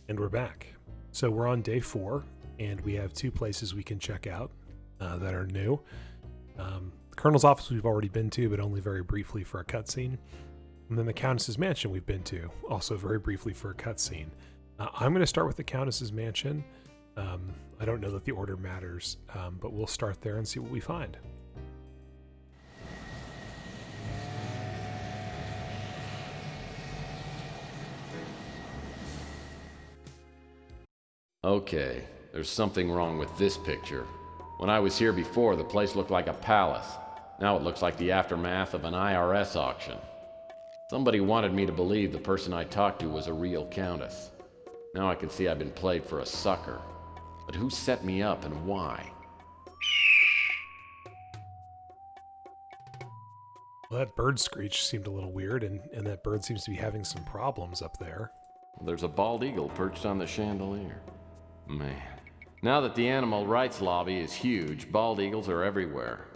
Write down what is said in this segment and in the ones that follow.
And we're back. So we're on day 4, and we have 2 places we can check out that are new. The Colonel's office we've already been to, but only very briefly for a cutscene. And then the Countess's mansion we've been to, also very briefly for a cutscene. I'm going to start with the Countess's mansion. I don't know that the order matters, but we'll start there and see what we find. Okay, there's something wrong with this picture. When I was here before, the place looked like a palace. Now it looks like the aftermath of an IRS auction. Somebody wanted me to believe the person I talked to was a real countess. Now I can see I've been played for a sucker. But who set me up and why? Well, that bird screech seemed a little weird, and that bird seems to be having some problems up there. There's a bald eagle perched on the chandelier. Man. Now that the animal rights lobby is huge, bald eagles are everywhere.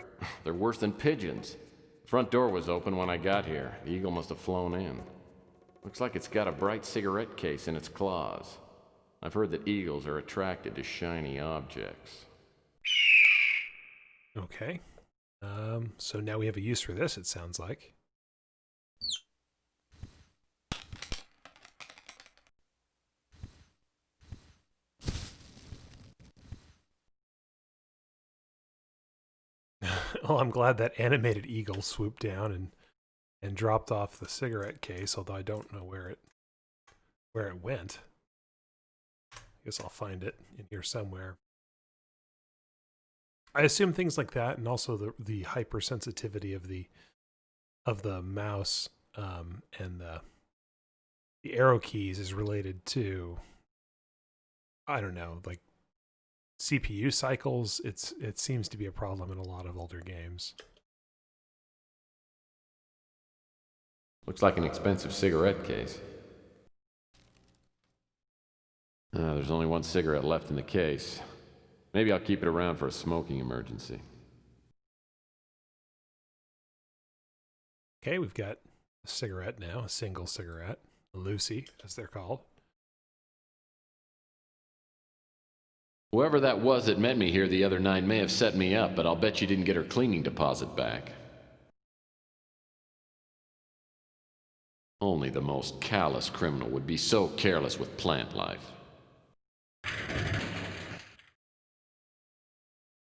They're worse than pigeons. The front door was open when I got here. The eagle must have flown in. Looks like it's got a bright cigarette case in its claws. I've heard that eagles are attracted to shiny objects. Okay. So now we have a use for this, it sounds like. Well, I'm glad that animated eagle swooped down and dropped off the cigarette case, although I don't know where it went. I guess I'll find it in here somewhere. I assume things like that, and also the hypersensitivity of the mouse and the arrow keys is related to, I don't know, like CPU cycles. It seems to be a problem in a lot of older games. Looks like an expensive cigarette case. There's only one cigarette left in the case. Maybe I'll keep it around for a smoking emergency. Okay, we've got a cigarette now, a single cigarette, a Lucy, as they're called. Whoever that was that met me here the other night may have set me up, but I'll bet you didn't get her cleaning deposit back. Only the most callous criminal would be so careless with plant life.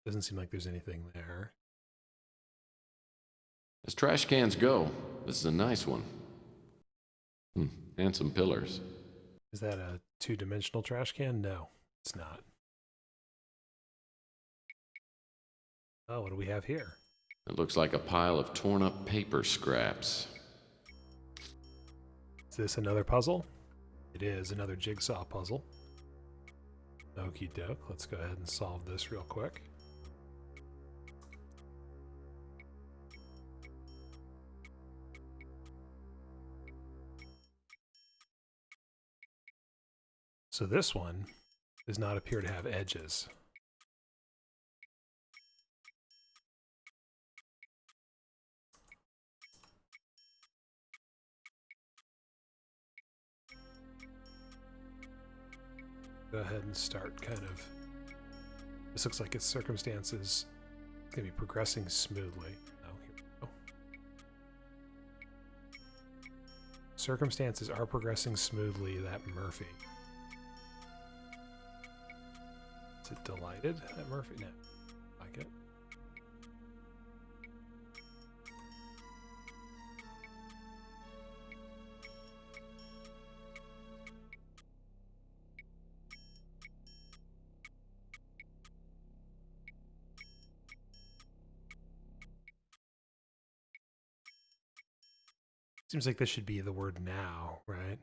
Doesn't seem like there's anything there. As trash cans go, this is a nice one. And some pillars. Is that a 2-dimensional trash can? No, it's not. Oh, what do we have here? It looks like a pile of torn up paper scraps. Is this another puzzle? It is another jigsaw puzzle. Okie doke. Let's go ahead and solve this real quick. So this one does not appear to have edges. Go ahead and start kind of. This looks like its circumstances going to be progressing smoothly. Oh, here we go. Circumstances are progressing smoothly, that Murphy. Is it delighted at Murphy? No. Like it. Seems like this should be the word now, right?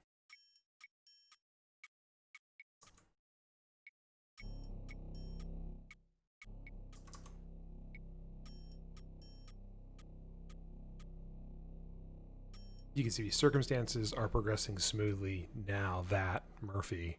You can see circumstances are progressing smoothly now that Murphy.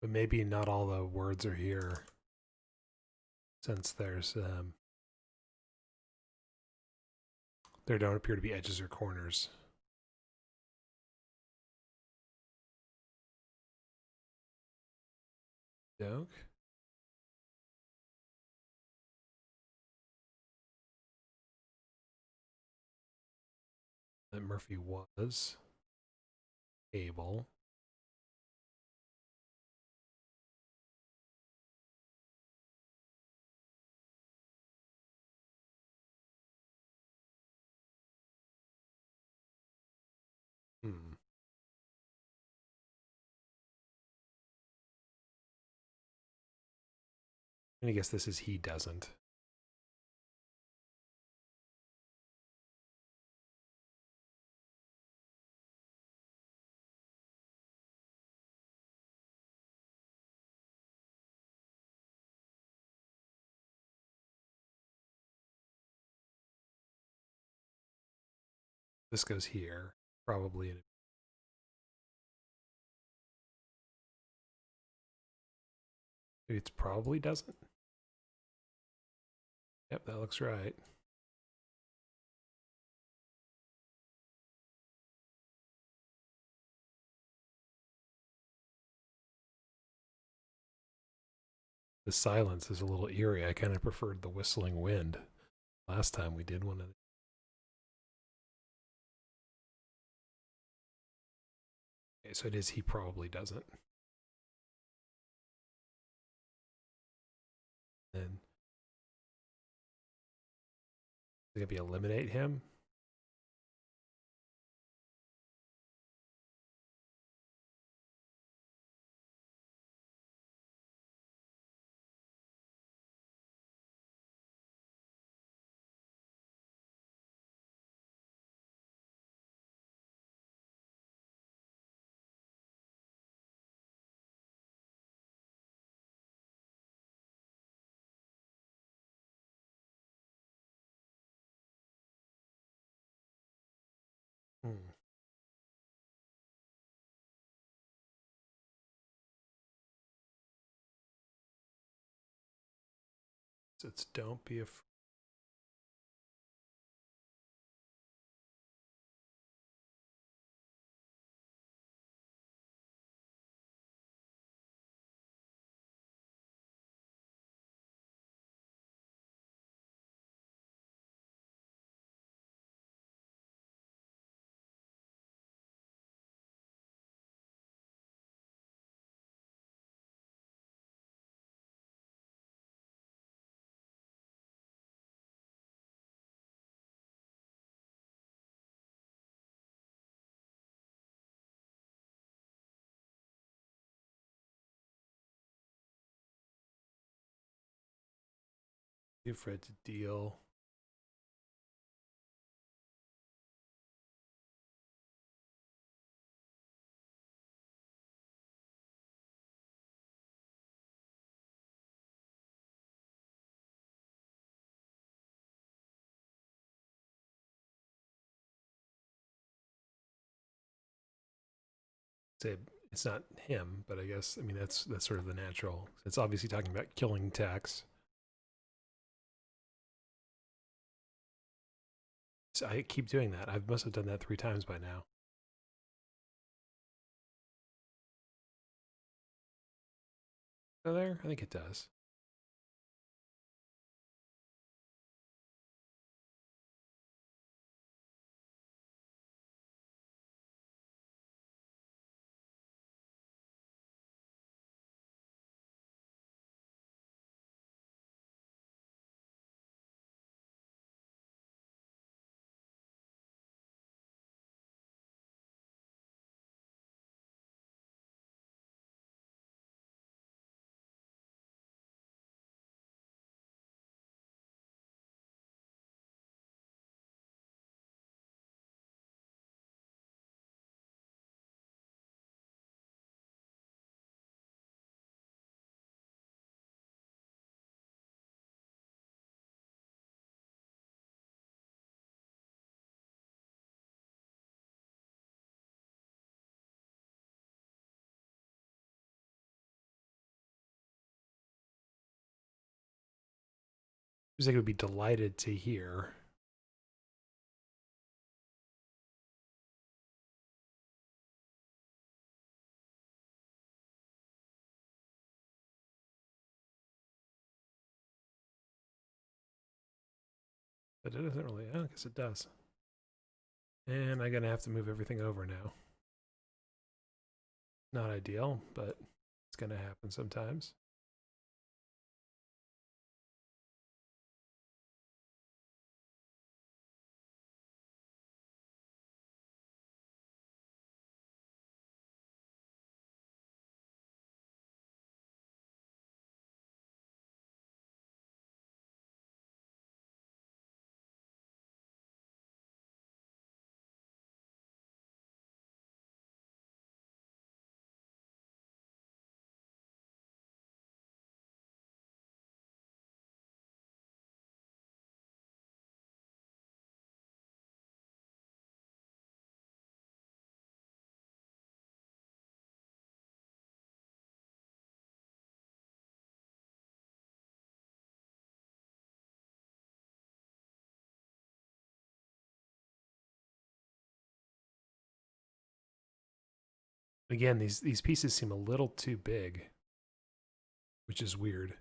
But maybe not all the words are here. since there don't appear to be edges or corners. Doke. That Murphy was able. Hmm. And I guess this is he doesn't. This goes here, probably. It probably doesn't. Yep, that looks right. The silence is a little eerie. I kind of preferred the whistling wind last time we did one of these. Okay, so it is he probably doesn't. Then it's gonna be eliminate him. Hmm. So it's don't be afraid. Be afraid to deal. Say it's not him, but I guess I mean that's sort of the natural. It's obviously talking about killing Tex. So I keep doing that. I must have done that 3 times by now. Go there? I think it does. Seems like it would be delighted to hear. But it doesn't really, I guess it does. And I'm going to have to move everything over now. Not ideal, but it's going to happen sometimes. Again, these pieces seem a little too big, which is weird.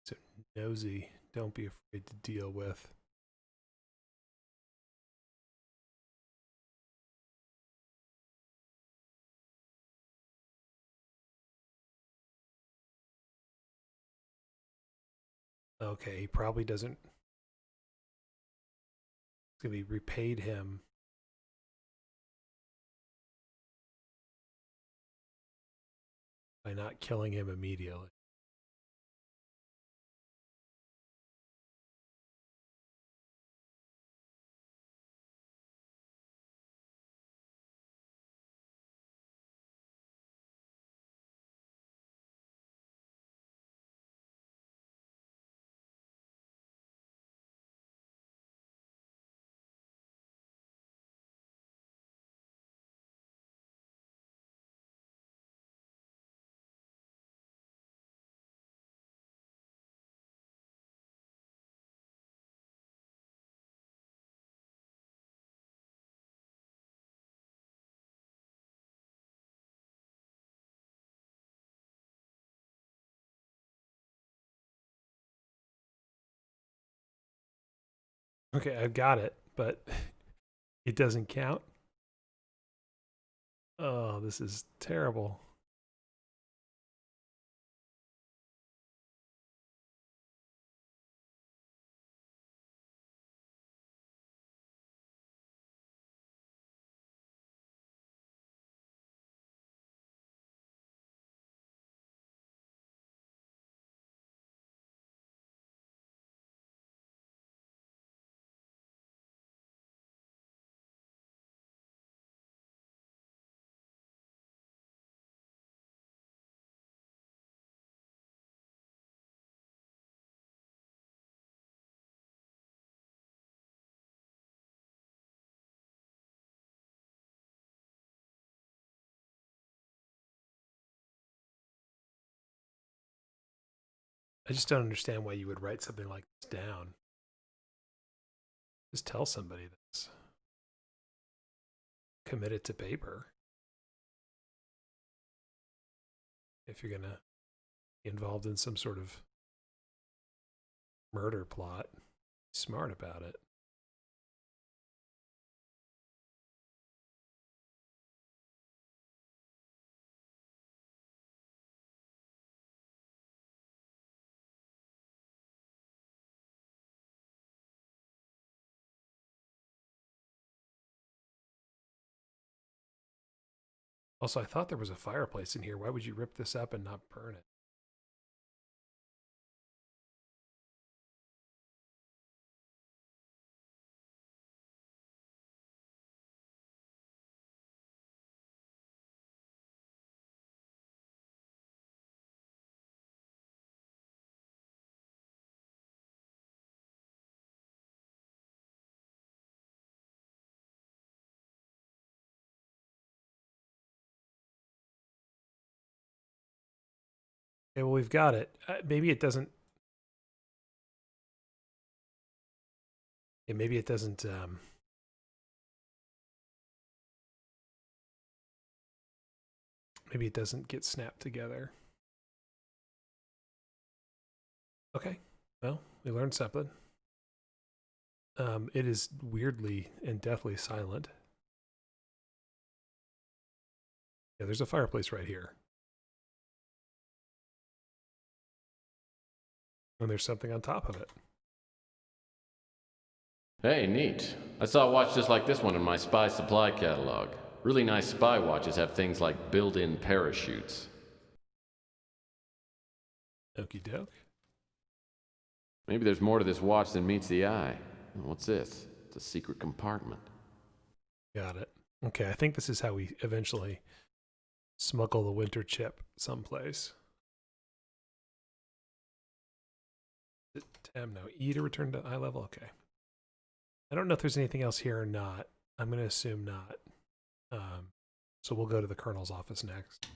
So nosy, don't be afraid to deal with. Okay, he probably doesn't. It's going to be repaid him by not killing him immediately. Okay, I've got it, but it doesn't count. Oh, this is terrible. I just don't understand why you would write something like this down. Just tell somebody this. Commit it to paper. If you're going to be involved in some sort of murder plot, be smart about it. Also, I thought there was a fireplace in here. Why would you rip this up and not burn it? Okay, well, we've got it. Maybe it doesn't. Yeah, maybe it doesn't. Maybe it doesn't get snapped together. Okay. Well, we learned something. It is weirdly and deathly silent. Yeah, there's a fireplace right here. And there's something on top of it. Hey, neat. I saw a watch just like this one in my spy supply catalog. Really nice spy watches have things like built-in parachutes. Okie doke. Maybe there's more to this watch than meets the eye. What's this? It's a secret compartment. Got it. Okay, I think this is how we eventually smuggle the winter chip someplace. No, E to return to eye level? Okay. I don't know if there's anything else here or not. I'm going to assume not. So we'll go to the colonel's office next.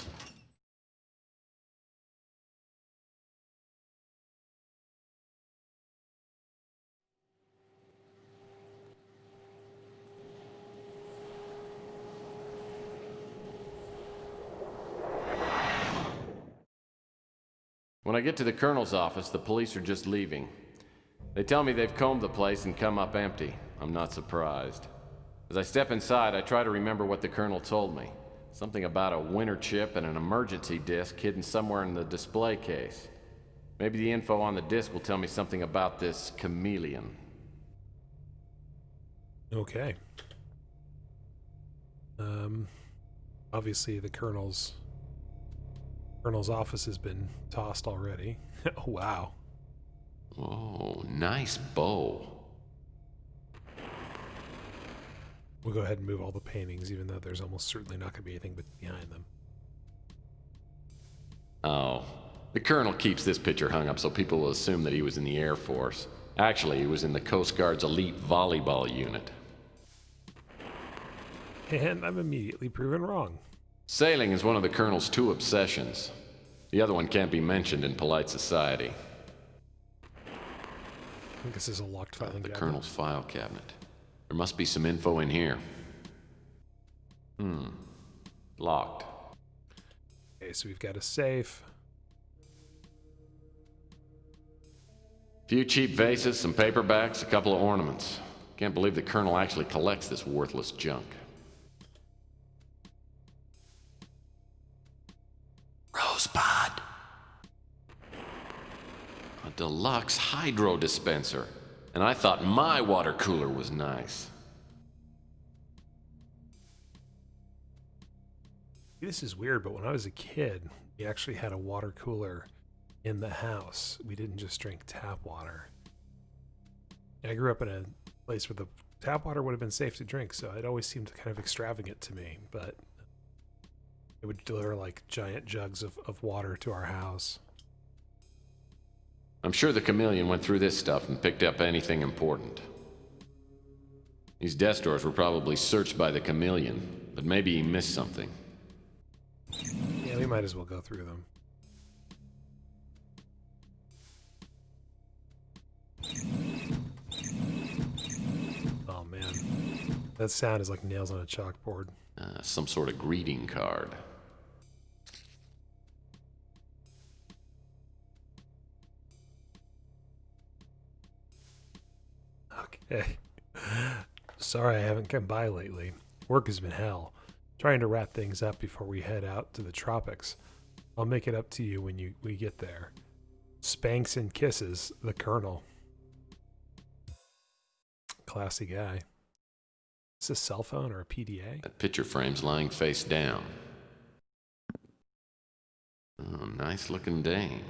When I get to the colonel's office, the police are just leaving. They tell me they've combed the place and come up empty. I'm not surprised. As I step inside, I try to remember what the colonel told me. Something about a winter chip and an emergency disc hidden somewhere in the display case. Maybe the info on the disc will tell me something about this chameleon. Okay. Obviously the colonel's office has been tossed already. Oh, wow. Oh, nice bow. We'll go ahead and move all the paintings, even though there's almost certainly not going to be anything behind them. Oh, the colonel keeps this picture hung up so people will assume that he was in the Air Force. Actually, he was in the Coast Guard's elite volleyball unit. And I'm immediately proven wrong. Sailing is one of the colonel's two obsessions. The other one can't be mentioned in polite society. I think this is a locked filing The cabinet. colonel's file cabinet. There must be some info in here. Locked. Okay, so we've got a safe. Few cheap vases, some paperbacks, a couple of ornaments. Can't believe the colonel actually collects this worthless junk. Rosebud. A deluxe hydro dispenser. And I thought my water cooler was nice. This is weird, but when I was a kid, we actually had a water cooler in the house. We didn't just drink tap water. I grew up in a place where the tap water would have been safe to drink, so it always seemed kind of extravagant to me, but it would deliver like giant jugs of water to our house. I'm sure the chameleon went through this stuff and picked up anything important. These desk drawers were probably searched by the chameleon, but maybe he missed something. Yeah, we might as well go through them. Oh man, that sound is like nails on a chalkboard. Some sort of greeting card. Okay. Sorry I haven't come by lately. Work has been hell. Trying to wrap things up before we head out to the tropics. I'll make it up to you when we get there. Spanks and kisses, the Colonel. Classy guy. Is this a cell phone or a PDA? That picture frame's lying face down. Oh, nice looking dame.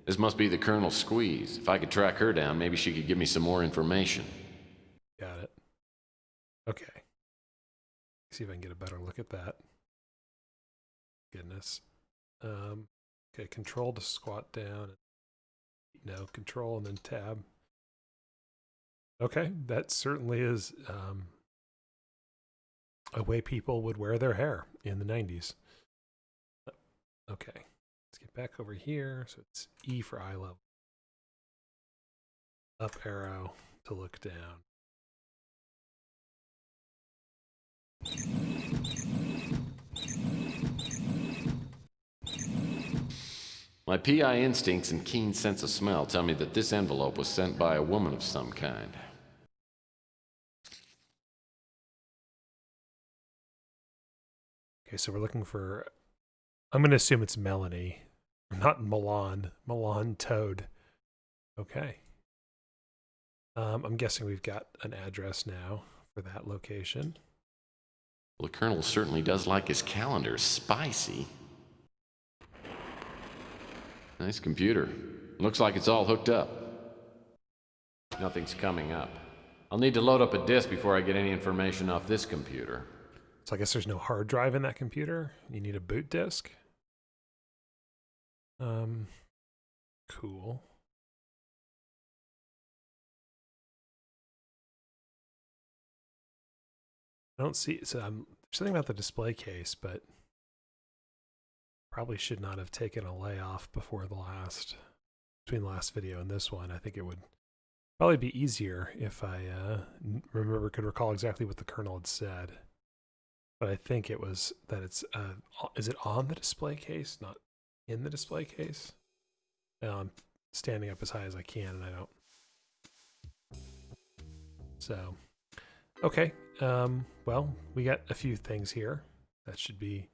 This must be the Colonel's squeeze. If I could track her down, maybe she could give me some more information. Got it. Okay. See if I can get a better look at that. Goodness. Okay, control to squat down. No, control and then tab. Okay, that certainly is a way people would wear their hair in the 90s. Okay, let's get back over here. So it's E for eye level. Up arrow to look down. My PI instincts and keen sense of smell tell me that this envelope was sent by a woman of some kind. Okay, so we're looking for, I'm going to assume it's Melanie, not Milan. Milan Toad. Okay. I'm guessing we've got an address now for that location. Well, the Colonel certainly does like his calendar spicy. Nice computer. Looks like it's all hooked up. Nothing's coming up. I'll need to load up a disk before I get any information off this computer. So I guess there's no hard drive in that computer. You need a boot disk. Cool. I don't see, so there's something about the display case, but probably should not have taken a layoff before between the last video and this one. I think it would probably be easier if I could recall exactly what the Colonel had said. But I think it was that it's, is it on the display case, not in the display case? I'm standing up as high as I can and I don't. So, okay. Well, we got a few things here that should be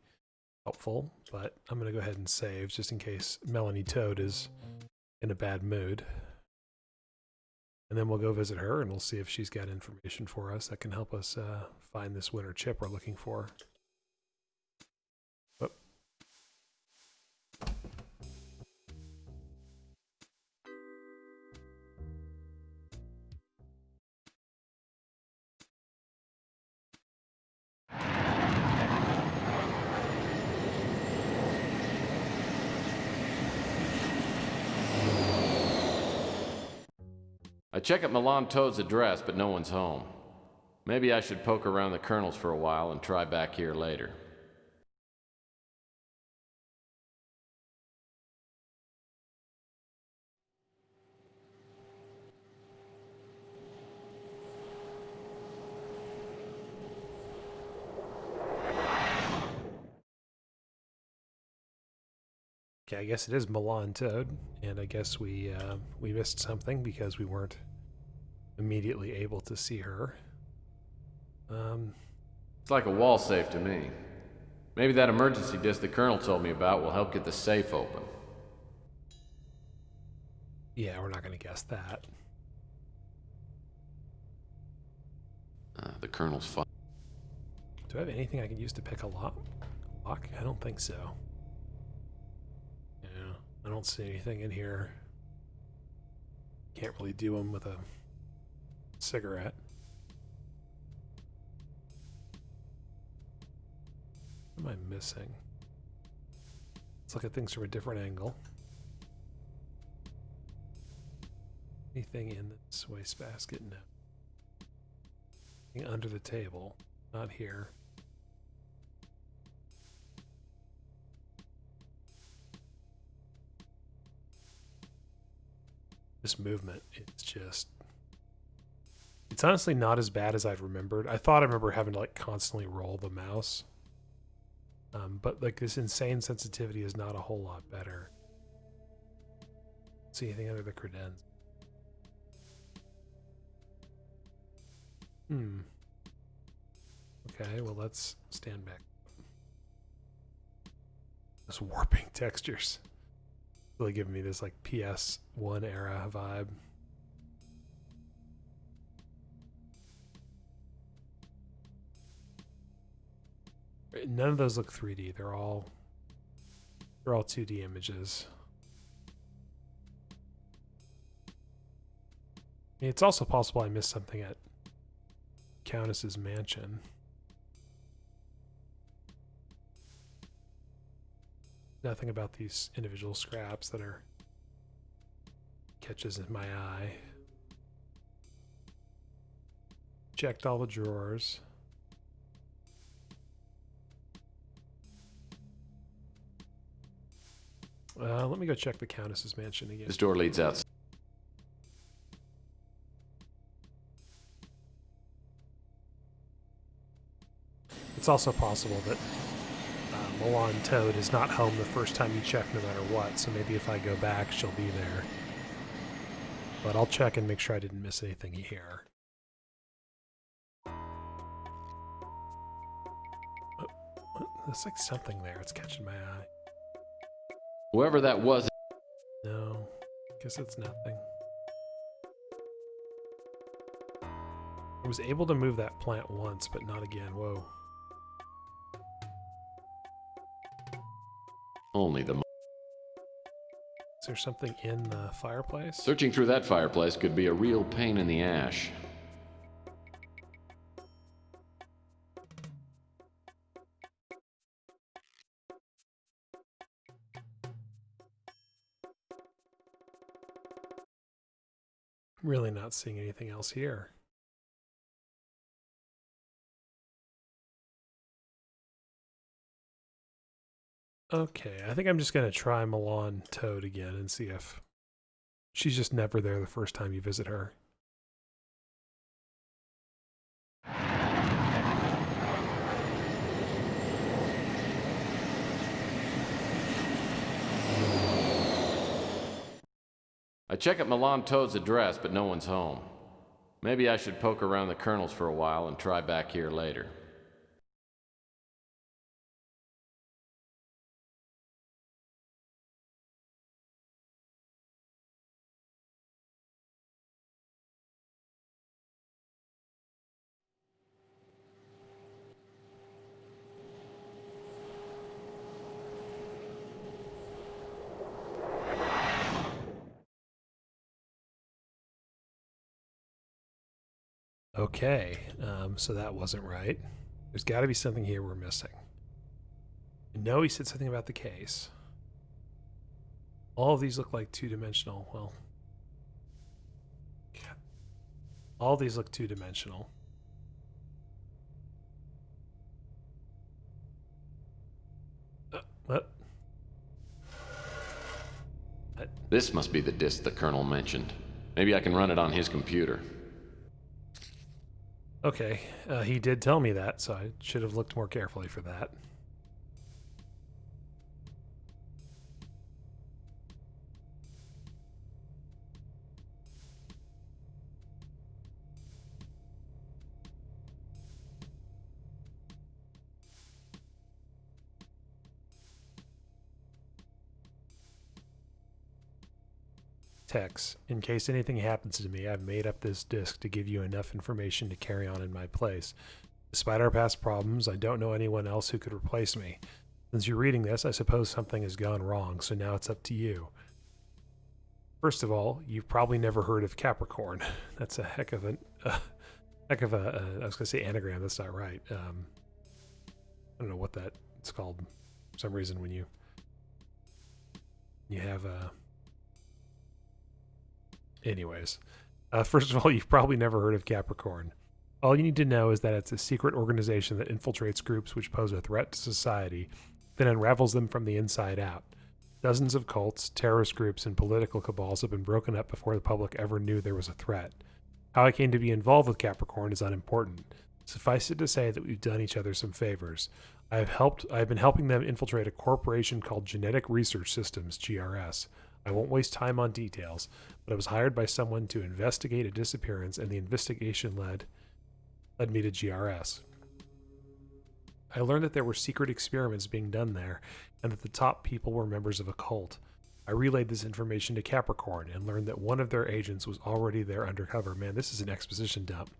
helpful, but I'm going to go ahead and save just in case Melanie Toad is in a bad mood. And then we'll go visit her and we'll see if she's got information for us that can help us find this winter chip we're looking for. Whoop. I check at Milan Toad's address, but no one's home. Maybe I should poke around the Colonel's for a while and try back here later. Okay, I guess it is Milan Toad, and I guess we missed something because we weren't immediately able to see her. It's like a wall safe to me. Maybe that emergency disk the Colonel told me about will help get the safe open. Yeah, we're not going to guess that. The Colonel's file. Do I have anything I can use to pick a lock? I don't think so. Yeah, I don't see anything in here. Can't really do them with a cigarette. What am I missing? Let's look at things from a different angle. Anything in this wastebasket? No. Anything under the table? Not here. This movement is just... It's honestly not as bad as I'd remembered. I thought I remember having to like constantly roll the mouse. But like this insane sensitivity is not a whole lot better. See anything under the credenza? Okay, well let's stand back. This warping textures. Really giving me this like PS1 era vibe. None of those look 3D. They're all They're all 2D images. I mean, it's also possible I missed something at Countess's mansion. Nothing about these individual scraps that are catches in my eye. Checked all the drawers. Let me go check the Countess's mansion again. This door leads out. It's also possible that Milan Toad is not home the first time you check no matter what, so maybe if I go back, she'll be there. But I'll check and make sure I didn't miss anything here. There's like something there. It's catching my eye. Whoever that was. No, guess it's nothing. I was able to move that plant once, but not again. Whoa. Only the. Is there something in the fireplace? Searching through that fireplace could be a real pain in the ash. Really not seeing anything else here. Okay, I think I'm just going to try Milan Toad again and see if she's just never there the first time you visit her. I check at Milan Toad's address, but no one's home. Maybe I should poke around the Colonel's for a while and try back here later. Okay, so that wasn't right. There's got to be something here we're missing. I know he said something about the case. All of these look like two-dimensional. Well, all these look two-dimensional. What? This must be the disc the Colonel mentioned. Maybe I can run it on his computer. Okay, he did tell me that, so I should have looked more carefully for that. Tex, in case anything happens to me, I've made up this disc to give you enough information to carry on in my place. Despite our past problems, I don't know anyone else who could replace me. Since you're reading this, I suppose something has gone wrong, so now it's up to you. First of all, you've probably never heard of Capricorn. That's a heck of I was going to say anagram, that's not right. I don't know what it's called for some reason when you have a... Anyways, first of all, you've probably never heard of Capricorn. All you need to know is that it's a secret organization that infiltrates groups which pose a threat to society, then unravels them from the inside out. Dozens of cults, terrorist groups, and political cabals have been broken up before the public ever knew there was a threat. How I came to be involved with Capricorn is unimportant. Suffice it to say that we've done each other some favors. I've been helping them infiltrate a corporation called Genetic Research Systems, GRS. I won't waste time on details, but I was hired by someone to investigate a disappearance, and the investigation led me to GRS. I learned that there were secret experiments being done there, and that the top people were members of a cult. I relayed this information to Capricorn and learned that one of their agents was already there undercover. Man, this is an exposition dump.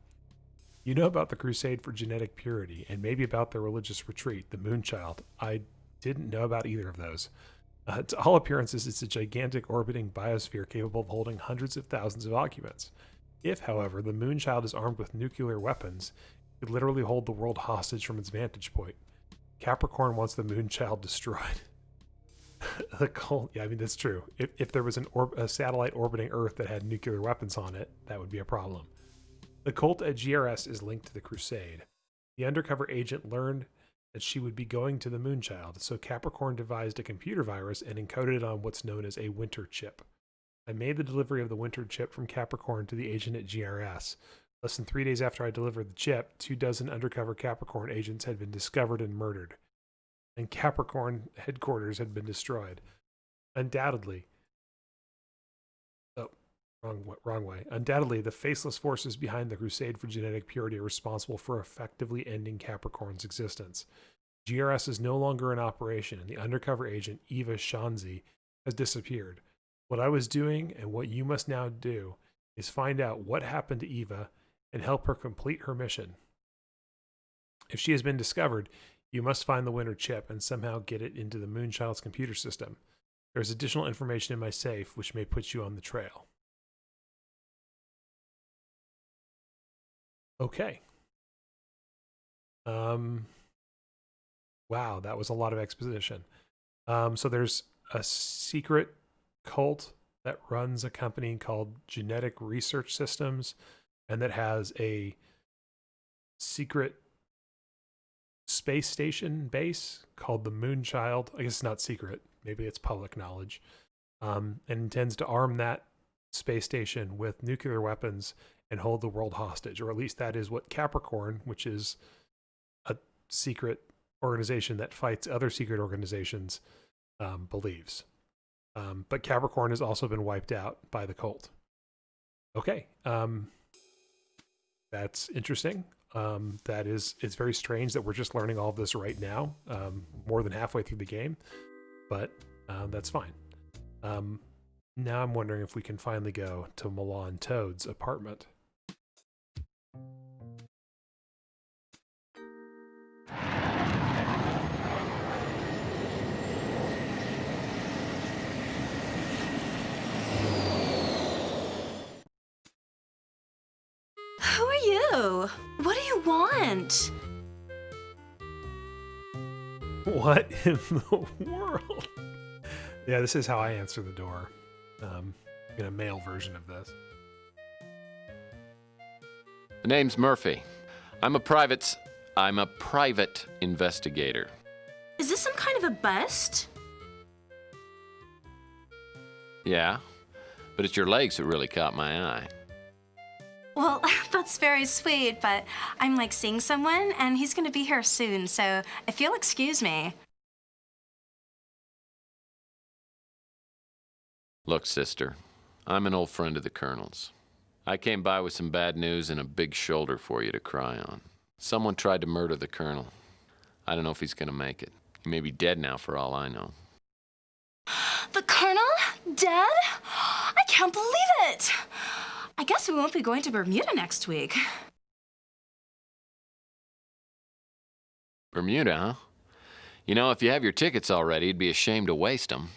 You know about the Crusade for Genetic Purity, and maybe about their religious retreat, the Moonchild. I didn't know about either of those. To all appearances, it's a gigantic orbiting biosphere capable of holding hundreds of thousands of occupants. If, however, the Moonchild is armed with nuclear weapons, it could literally hold the world hostage from its vantage point. Capricorn wants the Moonchild destroyed. The cult, yeah, I mean, that's true. If there was a satellite orbiting Earth that had nuclear weapons on it, that would be a problem. The cult at GRS is linked to the Crusade. The undercover agent learned that she would be going to the Moonchild, so Capricorn devised a computer virus and encoded it on what's known as a winter chip. I made the delivery of the winter chip from Capricorn to the agent at GRS. Less than 3 days after I delivered the chip, 24 undercover Capricorn agents had been discovered and murdered, and Capricorn headquarters had been destroyed. Undoubtedly, wrong way. Undoubtedly, the faceless forces behind the crusade for genetic purity are responsible for effectively ending Capricorn's existence. GRS is no longer in operation, and the undercover agent, Eva Shanzi, has disappeared. What I was doing, and what you must now do, is find out what happened to Eva and help her complete her mission. If she has been discovered, you must find the winter chip and somehow get it into the Moonchild's computer system. There's additional information in my safe which may put you on the trail. Okay. Wow, that was a lot of exposition. So there's a secret cult that runs a company called Genetic Research Systems, and that has a secret space station base called the Moonchild. I guess it's not secret. Maybe it's public knowledge. And intends to arm that space station with nuclear weapons and hold the world hostage, or at least that is what Capricorn, which is a secret organization that fights other secret organizations, believes. But Capricorn has also been wiped out by the cult. Okay, that's interesting. It's very strange that we're just learning all of this right now, more than halfway through the game, but that's fine. Now I'm wondering if we can finally go to Milan Toad's apartment. Who are you? What do you want? What in the world? Yeah, this is how I answer the door. In a male version of this. The name's Murphy. I'm a private investigator. Is this some kind of a bust? Yeah, but it's your legs that really caught my eye. Well, that's very sweet, but I'm like seeing someone and he's gonna be here soon, so if you'll excuse me. Look, sister, I'm an old friend of the Colonel's. I came by with some bad news and a big shoulder for you to cry on. Someone tried to murder the Colonel. I don't know if he's gonna make it. He may be dead now for all I know. The Colonel? Dead? I can't believe it! I guess we won't be going to Bermuda next week. Bermuda, huh? You know, if you have your tickets already, it'd be a shame to waste them.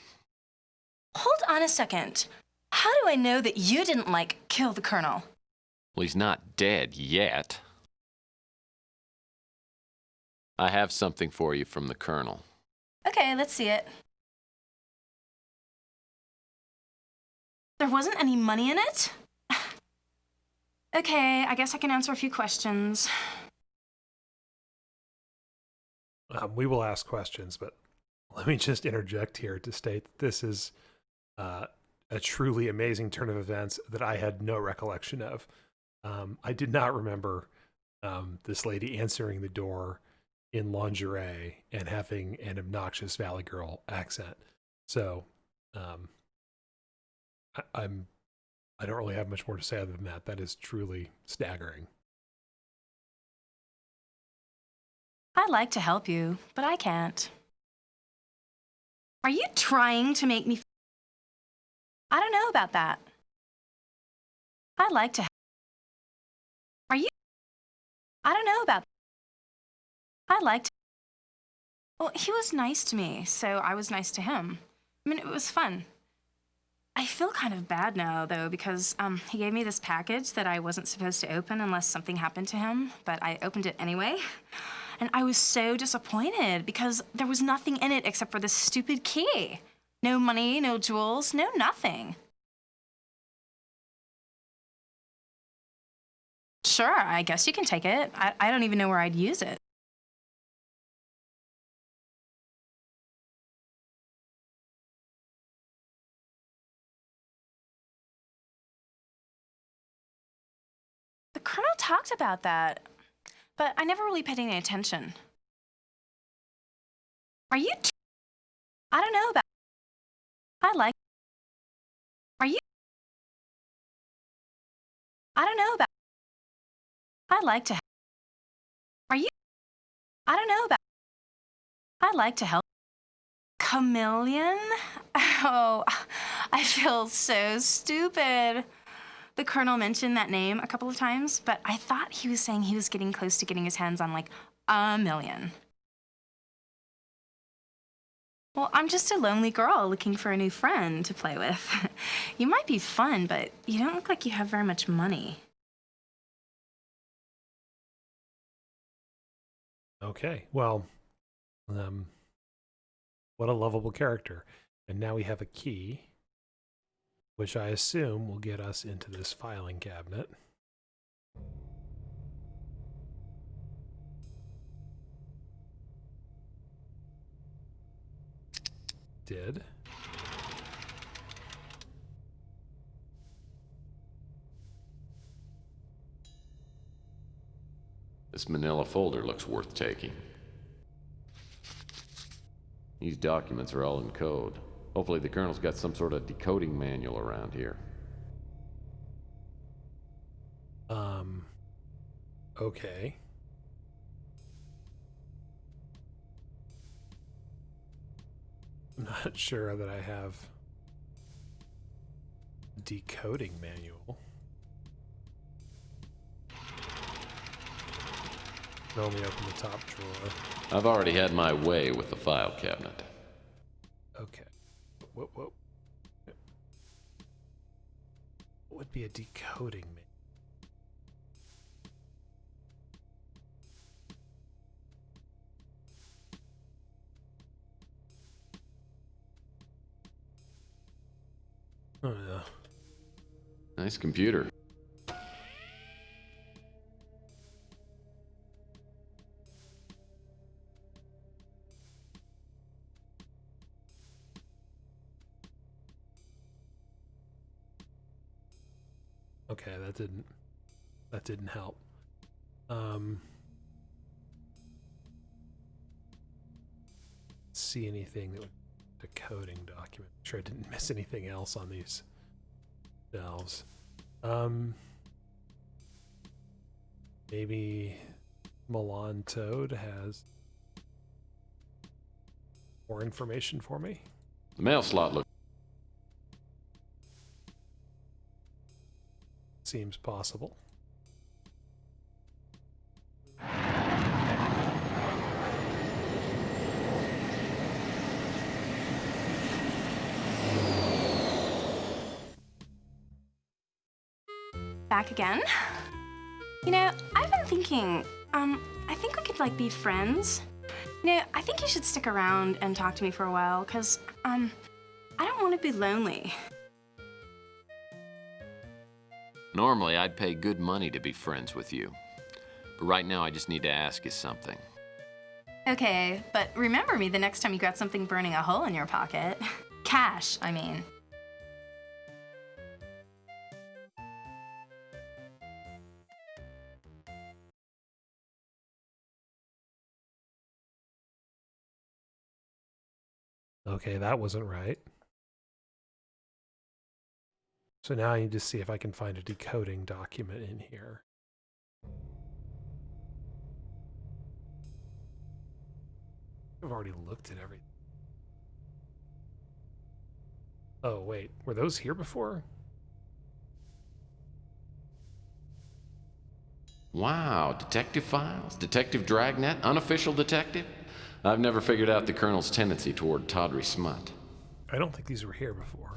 Hold on a second. How do I know that you didn't, like, kill the Colonel? Well, he's not dead yet. I have something for you from the Colonel. Okay, let's see it. There wasn't any money in it? Okay, I guess I can answer a few questions. We will ask questions, but let me just interject here to state that this is a truly amazing turn of events that I had no recollection of. I did not remember this lady answering the door in lingerie and having an obnoxious Valley Girl accent. So I don't really have much more to say other than that. That is truly staggering. I'd like to help you, but I can't. Are you trying to make me... I don't know about that. I'd like to... Are you... I don't know about... I'd like to... Well, he was nice to me, so I was nice to him. I mean, it was fun. I feel kind of bad now, though, because he gave me this package that I wasn't supposed to open unless something happened to him, but I opened it anyway. And I was so disappointed because there was nothing in it except for this stupid key. No money, no jewels, no nothing. Sure, I guess you can take it. I don't even know where I'd use it. The Colonel talked about that, but I never really paid any attention. Are you? I don't know about. I like. Are you? I don't know about. I like to. Are you? I don't know about. I like to help. Chameleon? Oh, I feel so stupid. The Colonel mentioned that name a couple of times, but I thought he was saying he was getting close to getting his hands on like a million. Well, I'm just a lonely girl looking for a new friend to play with. You might be fun, but you don't look like you have very much money. Okay, well, what a lovable character. And now we have a key, which I assume will get us into this filing cabinet. Did. This manila folder looks worth taking. These documents are all in code. Hopefully the Colonel's got some sort of decoding manual around here. Okay. I'm not sure that I have a decoding manual. I only open the top drawer. I've already had my way with the file cabinet. Okay. What would be a decoding manual? Oh, yeah. Nice computer. Okay, that didn't help. See anything that would decoding document. Make sure I didn't miss anything else on these shelves. Maybe Milan Toad has more information for me. The mail slot looks... Seems possible. Back again? You know, I've been thinking, I think we could, like, be friends. You know, I think you should stick around and talk to me for a while, because, I don't want to be lonely. Normally, I'd pay good money to be friends with you. But right now, I just need to ask you something. Okay, but remember me the next time you got something burning a hole in your pocket. Cash, I mean. Okay, that wasn't right. So now I need to see if I can find a decoding document in here. I've already looked at everything. Oh, wait. Were those here before? Wow, detective files? Detective Dragnet? Unofficial detective? I've never figured out the Colonel's tendency toward tawdry smut. I don't think these were here before.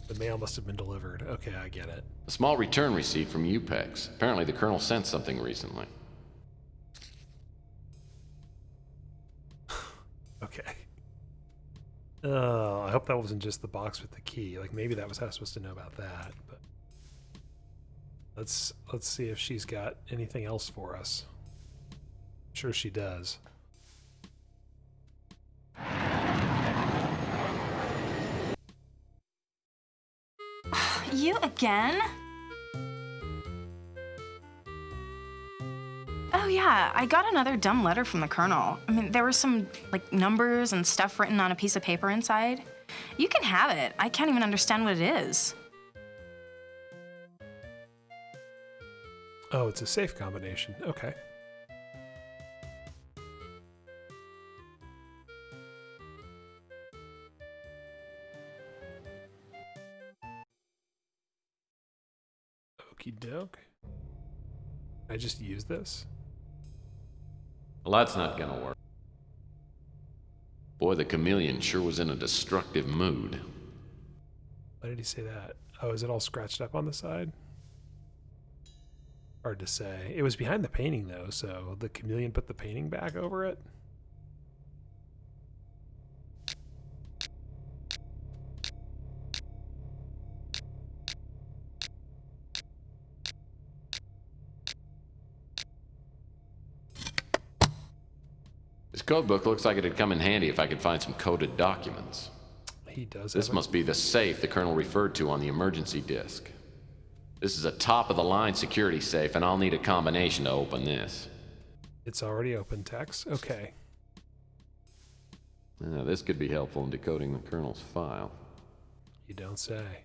The mail must have been delivered. Okay, I get it. A small return receipt from UPEX. Apparently the Colonel sent something recently. Okay. I hope that wasn't just the box with the key. Like maybe that was how I was supposed to know about that. But let's see if she's got anything else for us. I'm sure she does. You again? Oh yeah, I got another dumb letter from the Colonel. I mean, there were some, like, numbers and stuff written on a piece of paper inside. You can have it. I can't even understand what it is. Oh, it's a safe combination. Okay. Okie doke. I just use this? Well, that's not gonna work. Boy, the chameleon sure was in a destructive mood. Why did he say that? Oh, is it all scratched up on the side? Hard to say. It was behind the painting, though, so the chameleon put the painting back over it? This code book looks like it'd come in handy if I could find some coded documents. He does. This must be the safe the Colonel referred to on the emergency disc. This is a top-of-the-line security safe, and I'll need a combination to open this. It's already open text. Okay. Now, this could be helpful in decoding the Colonel's file. You don't say.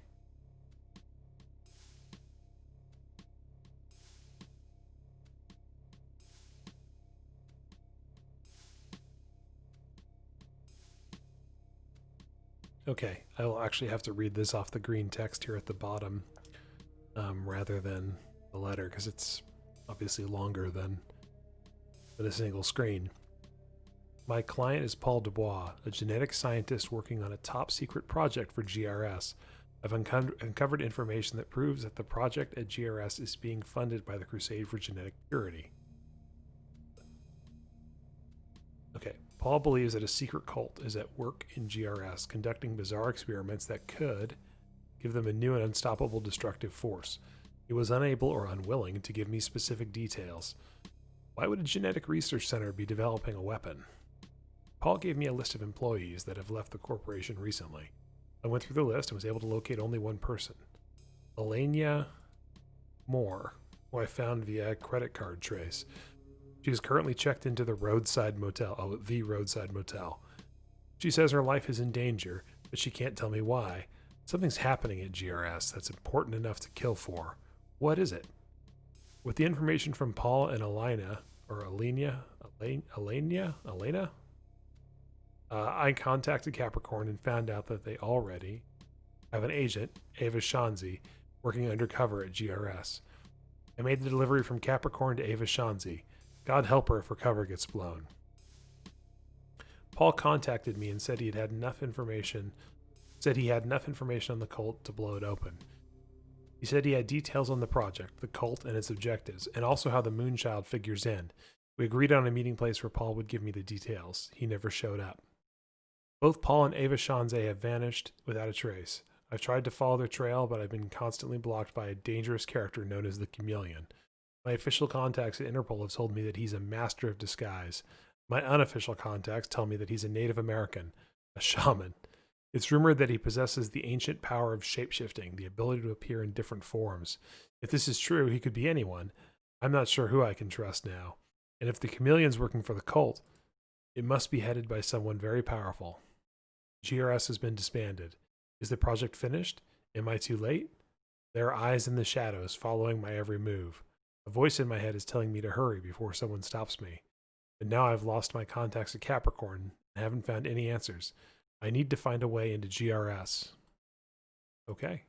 Okay, I will actually have to read this off the green text here at the bottom rather than the letter, because it's obviously longer than a single screen. My client is Paul Dubois, a genetic scientist working on a top secret project for GRS. I've uncovered information that proves that the project at GRS is being funded by the Crusade for Genetic Purity. Okay, Paul believes that a secret cult is at work in GRS, conducting bizarre experiments that could give them a new and unstoppable destructive force. He was unable or unwilling to give me specific details. Why would a genetic research center be developing a weapon? Paul gave me a list of employees that have left the corporation recently. I went through the list and was able to locate only one person, Elenia Moore, who I found via a credit card trace. She is currently checked into the roadside motel. Oh, the roadside motel. She says her life is in danger, but she can't tell me why. Something's happening at GRS that's important enough to kill for. What is it? With the information from Paul and Elena, I contacted Capricorn and found out that they already have an agent, Ava Shanzi, working undercover at GRS. I made the delivery from Capricorn to Ava Shanzi. God help her if her cover gets blown. Paul contacted me and said he had enough information on the cult to blow it open. He said he had details on the project, the cult, and its objectives, and also how the Moonchild figures in. We agreed on a meeting place where Paul would give me the details. He never showed up. Both Paul and Ava Shanze have vanished without a trace. I've tried to follow their trail, but I've been constantly blocked by a dangerous character known as the Chameleon. My official contacts at Interpol have told me that he's a master of disguise. My unofficial contacts tell me that he's a Native American, a shaman. It's rumored that he possesses the ancient power of shapeshifting, the ability to appear in different forms. If this is true, he could be anyone. I'm not sure who I can trust now. And if the Chameleon's working for the cult, it must be headed by someone very powerful. GRS has been disbanded. Is the project finished? Am I too late? There are eyes in the shadows following my every move. A voice in my head is telling me to hurry before someone stops me. But now I've lost my contacts at Capricorn and haven't found any answers. I need to find a way into GRS. Okay.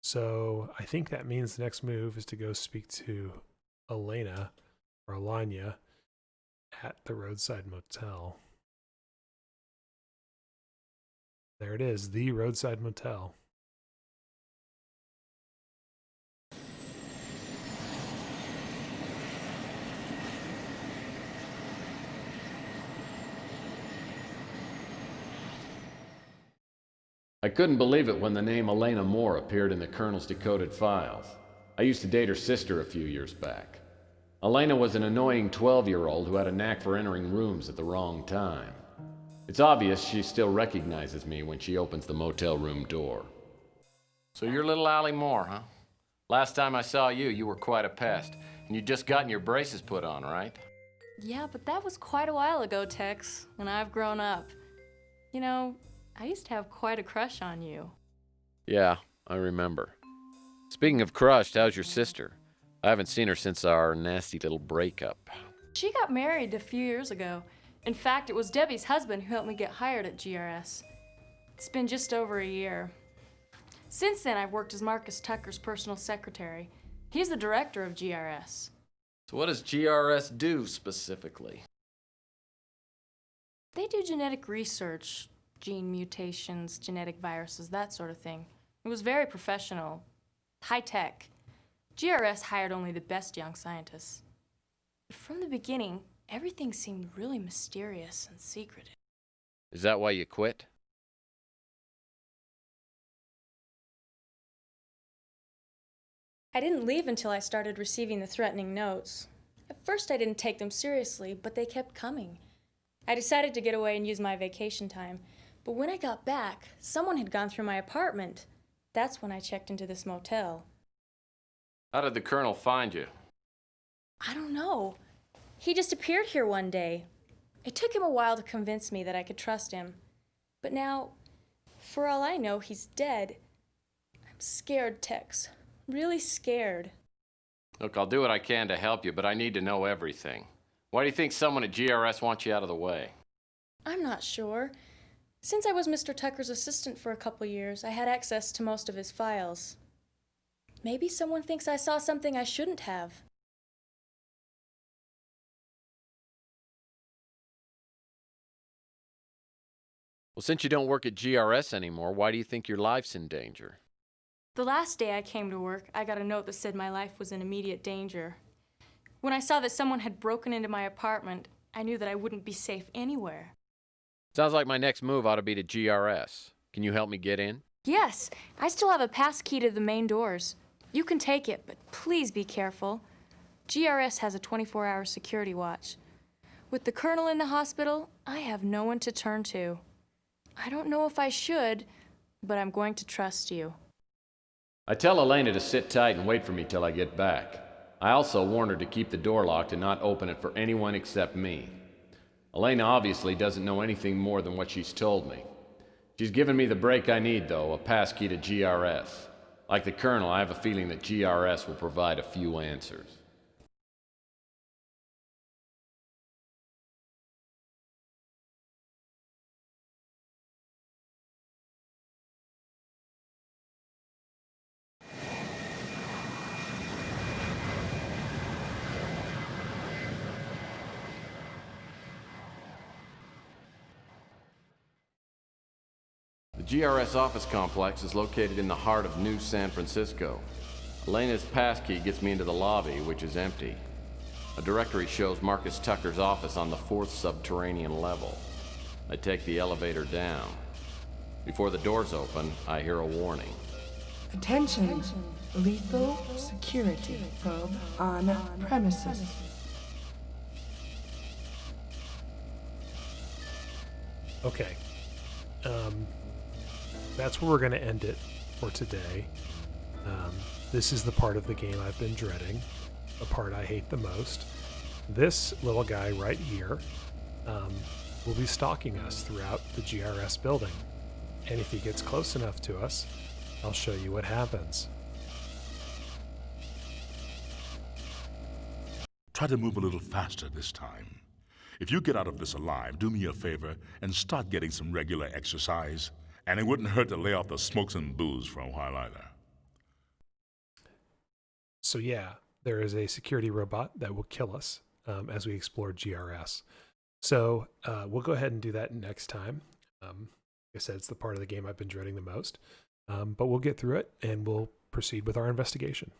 So I think that means the next move is to go speak to Elena or Alanya at the roadside motel. There it is, the roadside motel. I couldn't believe it when the name Elena Moore appeared in the Colonel's decoded files. I used to date her sister a few years back. Elena was an annoying 12-year-old who had a knack for entering rooms at the wrong time. It's obvious she still recognizes me when she opens the motel room door. So you're little Allie Moore, huh? Last time I saw you, you were quite a pest, and you'd just gotten your braces put on, right? Yeah, but that was quite a while ago, Tex, when I've grown up. You know, I used to have quite a crush on you. Yeah, I remember. Speaking of crushed, how's your sister? I haven't seen her since our nasty little breakup. She got married a few years ago. In fact, it was Debbie's husband who helped me get hired at GRS. It's been just over a year. Since then, I've worked as Marcus Tucker's personal secretary. He's the director of GRS. So what does GRS do specifically? They do genetic research, gene mutations, genetic viruses, that sort of thing. It was very professional, high-tech. GRS hired only the best young scientists. But from the beginning, everything seemed really mysterious and secretive. Is that why you quit? I didn't leave until I started receiving the threatening notes. At first I didn't take them seriously, but they kept coming. I decided to get away and use my vacation time, but when I got back, someone had gone through my apartment. That's when I checked into this motel. How did the Colonel find you? I don't know. He just appeared here one day. It took him a while to convince me that I could trust him. But now, for all I know, he's dead. I'm scared, Tex. Really scared. Look, I'll do what I can to help you, but I need to know everything. Why do you think someone at GRS wants you out of the way? I'm not sure. Since I was Mr. Tucker's assistant for a couple years, I had access to most of his files. Maybe someone thinks I saw something I shouldn't have. Well, since you don't work at GRS anymore, why do you think your life's in danger? The last day I came to work, I got a note that said my life was in immediate danger. When I saw that someone had broken into my apartment, I knew that I wouldn't be safe anywhere. Sounds like my next move ought to be to GRS. Can you help me get in? Yes, I still have a pass key to the main doors. You can take it, but please be careful. GRS has a 24-hour security watch. With the Colonel in the hospital, I have no one to turn to. I don't know if I should, but I'm going to trust you. I tell Elena to sit tight and wait for me till I get back. I also warn her to keep the door locked and not open it for anyone except me. Elena obviously doesn't know anything more than what she's told me. She's given me the break I need, though, a pass key to GRS. Like the Colonel, I have a feeling that GRS will provide a few answers. The GRS office complex is located in the heart of New San Francisco. Elena's passkey gets me into the lobby, which is empty. A directory shows Marcus Tucker's office on the 4th subterranean level. I take the elevator down. Before the doors open, I hear a warning. Attention! Lethal security probe on premises. Okay. That's where we're going to end it for today. This is the part of the game I've been dreading, the part I hate the most. This little guy right here will be stalking us throughout the GRS building. And if he gets close enough to us, I'll show you what happens. Try to move a little faster this time. If you get out of this alive, do me a favor and start getting some regular exercise. And it wouldn't hurt to lay off the smokes and booze for a while either. So yeah, there is a security robot that will kill us as we explore GRS. So we'll go ahead and do that next time. I said, it's the part of the game I've been dreading the most. But we'll get through it, and we'll proceed with our investigation.